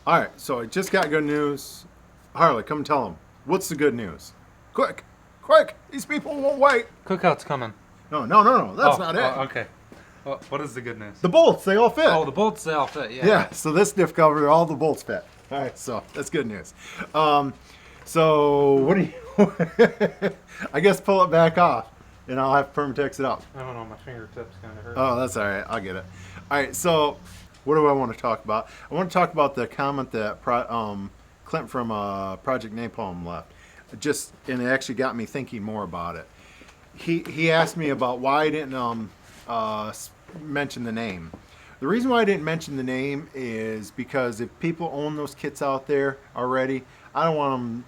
All right, so I just got good news. Harley, come tell them. What's the good news? Quick, quick! These people won't wait. Cookout's coming. No, no, no, no. That's Oh, not it. oh, okay. Well, what is the good news? The bolts, they all fit. Oh, the bolts they all fit. Yeah. Yeah, so this diff cover, all the bolts fit. All right, so that's good news. So what do you? I guess pull it back off, and I'll have Permatex it up. I don't know. My fingertips kind of hurt. Oh, that's all right. I'll get it. All right, so what do I want to talk about? I want to talk about the comment that Clint from Project Napalm left. And it actually got me thinking more about it. He asked me about why I didn't mention the name. The reason why I didn't mention the name is because if people own those kits out there already, I don't want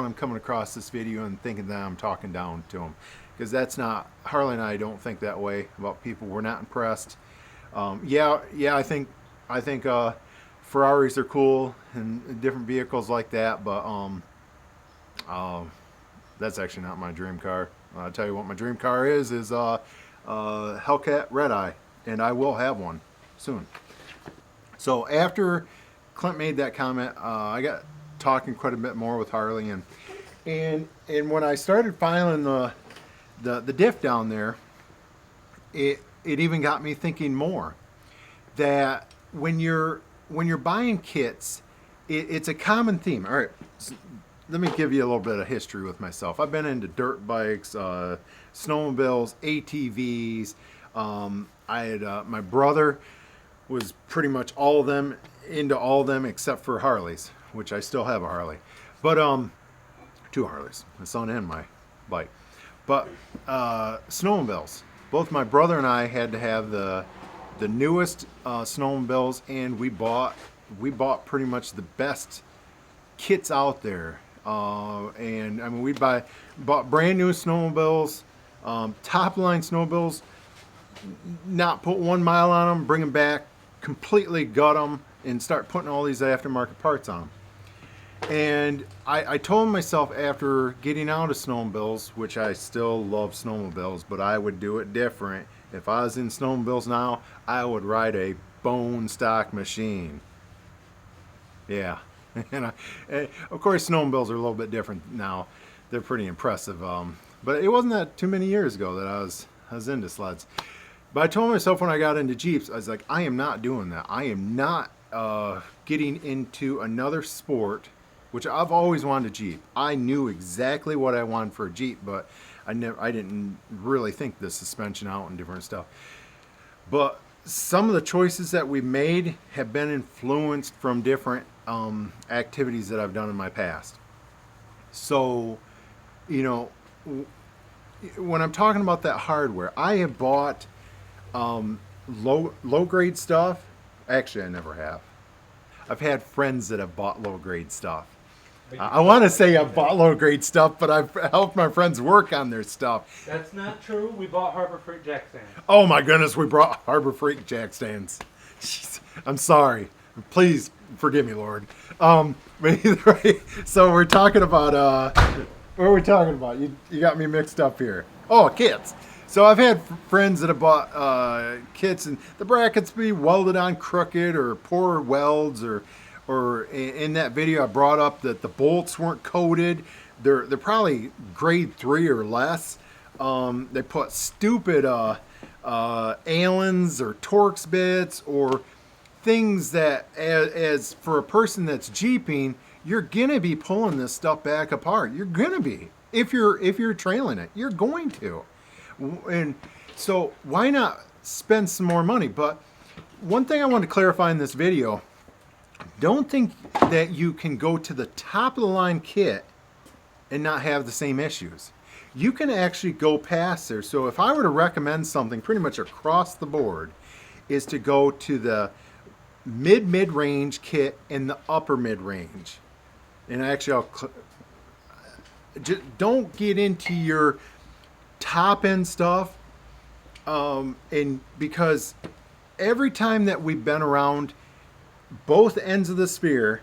them coming across this video and thinking that I'm talking down to them, because that's not. Harley and I don't think that way about people. We're not impressed. Yeah, I think Ferraris are cool and different vehicles like that, but that's actually not my dream car. I'll tell you what my dream car is Hellcat Red Eye, and I will have one soon. So after Clint made that comment, I got talking quite a bit more with Harley, and when I started filing the diff down there, it even got me thinking more that when you're buying kits, it's a common theme. All right, let me give you a little bit of history with myself. I've been into dirt bikes, snowmobiles, ATVs. I had my brother was pretty much into all of them except for Harleys, which I still have a Harley. But two Harleys, my son and my bike. But snowmobiles. Both my brother and I had to have the newest snowmobiles, and we bought pretty much the best kits out there. And I mean, we bought brand new snowmobiles, top line snowmobiles, not put 1 mile on them, bring them back, completely gut them, and start putting all these aftermarket parts on them. And I told myself after getting out of snowmobiles, which I still love snowmobiles, but I would do it different. If I was in snowmobiles now, I would ride a bone stock machine. Yeah. And of course, snowmobiles are a little bit different now. They're pretty impressive. But it wasn't that too many years ago that I was into sleds. But I told myself when I got into Jeeps, I was like, I am not doing that. I am not getting into another sport, which I've always wanted a Jeep. I knew exactly what I wanted for a Jeep, but I didn't really think the suspension out and different stuff. But some of the choices that we made have been influenced from different activities that I've done in my past. So, when I'm talking about that hardware, I have bought low grade stuff. Actually, I never have. I've had friends that have bought low grade stuff. I want to say I've bought low grade stuff, but I've helped my friends work on their stuff. That's not true. We bought Harbor Freight jack stands. Oh my goodness, we brought Harbor Freight jack stands. Jeez, I'm sorry. Please forgive me, Lord. But either way, so we're talking about what are we talking about? You got me mixed up here. Oh, kits. So I've had friends that have bought kits, and the brackets be welded on crooked or poor welds, or in that video I brought up that the bolts weren't coated. They're probably grade 3 or less. They put stupid Allens or Torx bits or things that, as for a person that's Jeeping, you're gonna be pulling this stuff back apart. You're gonna be if you're trailing it. You're going to, and so why not spend some more money? But one thing I want to clarify in this video: don't think that you can go to the top of the line kit and not have the same issues. You can actually go past there. So if I were to recommend something pretty much across the board, is to go to the mid-range kit and the upper mid-range. And actually, just don't get into your top-end stuff, and because every time that we've been around both ends of the sphere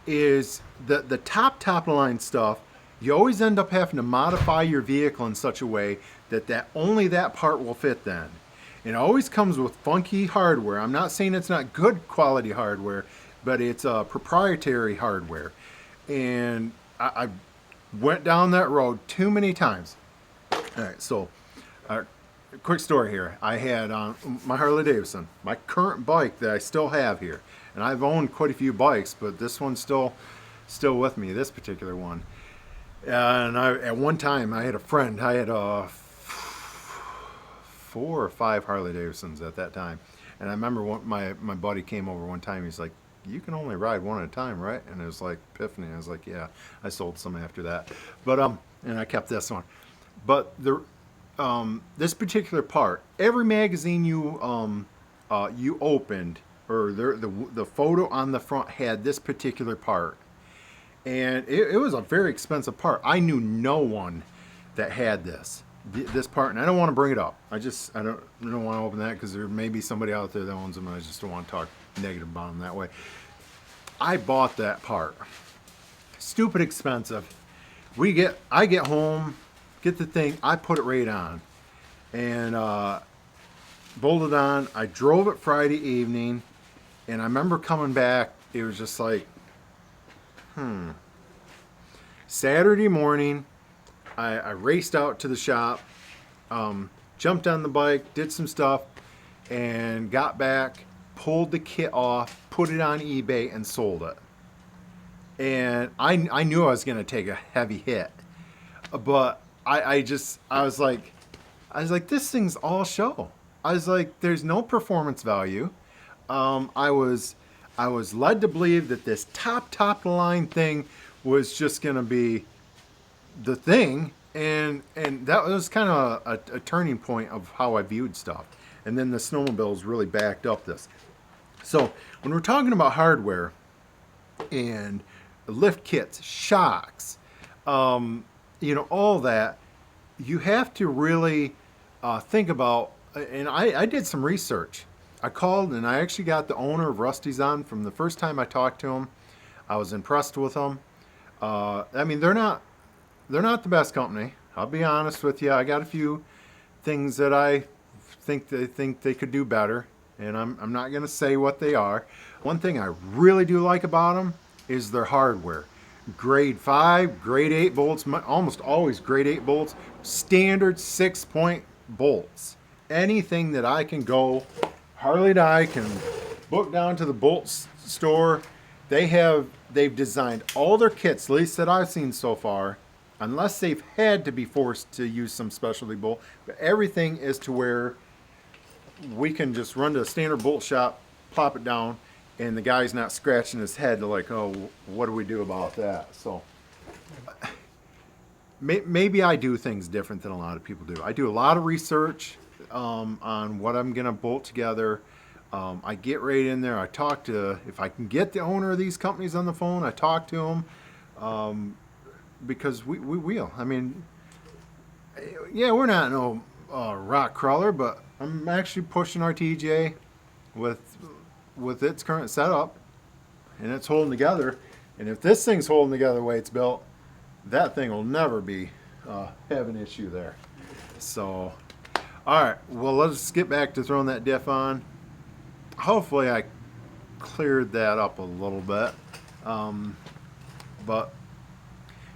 is the top of the line stuff. You always end up having to modify your vehicle in such a way that only that part will fit then. It always comes with funky hardware. I'm not saying it's not good quality hardware, but it's proprietary hardware. And I went down that road too many times. All right, so quick story here. I had my Harley Davidson, my current bike that I still have here, and I've owned quite a few bikes, but this one's still with me. This particular one, and at one time I had a friend. I had 4 or 5 Harley Davidsons at that time, and I remember my buddy came over one time. He's like, "You can only ride one at a time, right?" And it was like epiphany. I was like, "Yeah." I sold some after that, but and I kept this one. But this particular part, every magazine you opened, or the photo on the front had this particular part, and it was a very expensive part. I knew no one that had this part, and I don't want to bring it up. I don't want to open that because there may be somebody out there that owns them, and I just don't want to talk negative about them that way. I bought that part. Stupid expensive. I get home, get the thing, I put it right on, and bolted on. I drove it Friday evening, and I remember coming back. It was just like, Saturday morning, I raced out to the shop, jumped on the bike, did some stuff, and got back, pulled the kit off, put it on eBay, and sold it. And I knew I was going to take a heavy hit, but I was like, this thing's all show. I was like, there's no performance value. I was led to believe that this top of the line thing was just going to be the thing, and that was kind of a turning point of how I viewed stuff. And then the snowmobiles really backed up this. So when we're talking about hardware and lift kits, shocks, all that, you have to really think about. And I did some research. I called and I actually got the owner of Rusty's on. From the first time I talked to him, I was impressed with them. I mean, they're not the best company. I'll be honest with you. I got a few things that I think they could do better, and I'm not going to say what they are. One thing I really do like about them is their hardware. Grade 5, grade 8 bolts, almost always grade 8 bolts, standard 6-point bolts. Anything that I can go, Harley and I can book down to the bolts store. They've designed all their kits, at least that I've seen so far, unless they've had to be forced to use some specialty bolt. But everything is to where we can just run to a standard bolt shop, plop it down, and the guy's not scratching his head like, oh, what do we do about that? So maybe I do things different than a lot of people do. I do a lot of research on what I'm going to bolt together. I get right in there. I talk to, if I can get the owner of these companies on the phone, I talk to them, because we will. I mean, yeah, we're not no rock crawler, but I'm actually pushing our TJ with its current setup, and it's holding together. And if this thing's holding together the way it's built, that thing will never be have an issue there. So, all right, well, let's get back to throwing that diff on. Hopefully I cleared that up a little bit, but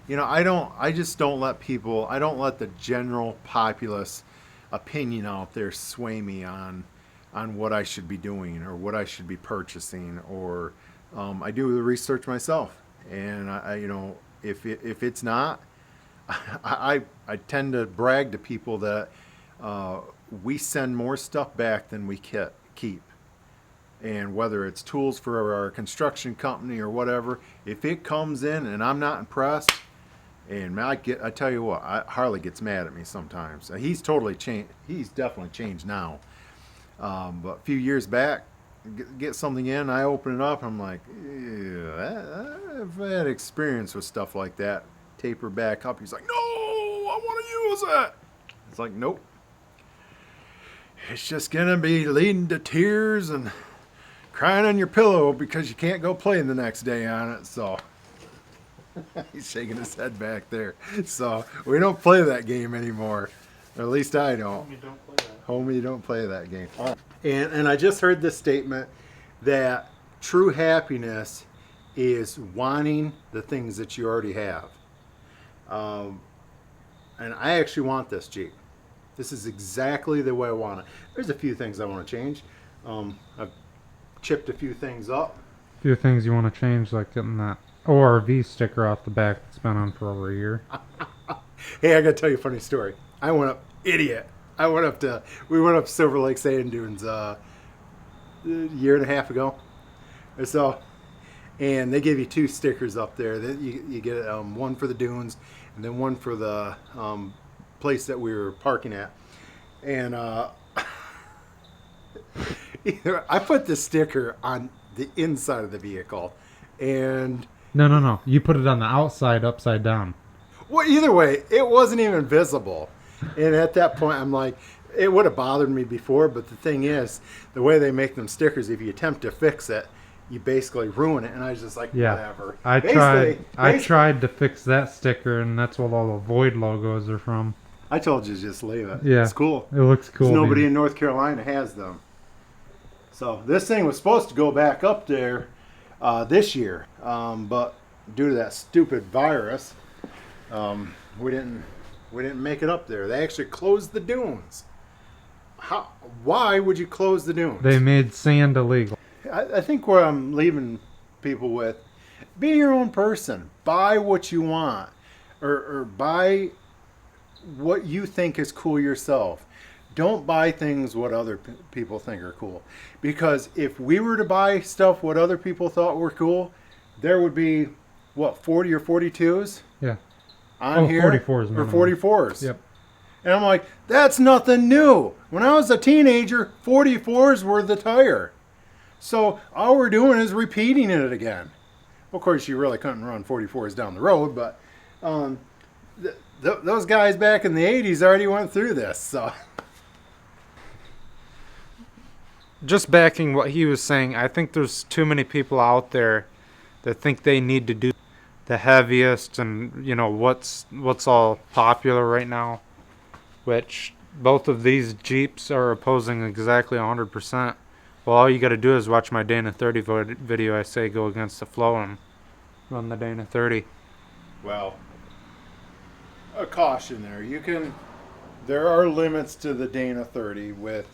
I just don't let the general populace opinion out there sway me on what I should be doing or what I should be purchasing, or I do the research myself, and if it's not, I tend to brag to people that we send more stuff back than we keep. And whether it's tools for our construction company or whatever, if it comes in and I'm not impressed, and I tell you what, Harley gets mad at me sometimes. He's totally changed. He's definitely changed now. But a few years back, get something in, I open it up, I'm like, I've had experience with stuff like that. Taper back up. He's like, no, I want to use it. It's like, nope. It's just gonna be leading to tears and crying on your pillow because you can't go play the next day on it. So he's shaking his head back there. So we don't play that game anymore. Or at least I don't. Homie, don't play that. Homie, don't play that game. And I just heard this statement that true happiness is wanting the things that you already have. And I actually want this Jeep. This is exactly the way I want it. There's a few things I want to change. I've chipped a few things up. A few things you want to change, like getting that ORV sticker off the back that's been on for over a year. Hey, I gotta tell you a funny story. We went up Silver Lake Sand Dunes a year and a half ago or so, and they give you 2 stickers up there. That you get one for the dunes, and then one for the place that we were parking at. And I put the sticker on the inside of the vehicle, and No. You put it on the outside, upside down. well, either way, it wasn't even visible. And at that point, I'm like, it would have bothered me before, but the thing is, the way they make them stickers, if you attempt to fix it, you basically ruin it. And I was just like, Yeah. whatever. I Basically, tried to fix that sticker, and that's what all the Void logos are from. I told you just leave it. Yeah. It's cool. It looks cool. 'Cause nobody dude. in North Carolina has them. So this thing was supposed to go back up there this year, but due to that stupid virus, we didn't make it up there. They actually closed the dunes. Why would you close the dunes? They made sand illegal. I think where I'm leaving people with, be your own person. Buy what you want, or buy what you think is cool yourself. Don't buy things what other people think are cool. Because if we were to buy stuff what other people thought were cool, there would be, what, 40 or 42s Yeah. on here? 44s. Or minimum. 44s. Yep. And I'm like, that's nothing new. When I was a teenager, 44s were the tire. So all we're doing is repeating it again. Of course, you really couldn't run 44s down the road, but those guys back in the 80s already went through this. So Just backing what he was saying, I think there's too many people out there that think they need to do the heaviest and what's all popular right now, which both of these Jeeps are opposing exactly 100%. Well, all you got to do is watch my Dana 30 video. I say go against the flow and run the Dana 30. well, a caution there. There are limits to the Dana 30 with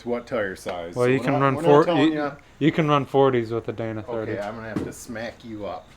what tire size. Well, So you we're can not- run we're not telling you can run 40s with a Dana 30. Okay, I'm gonna have to smack you up.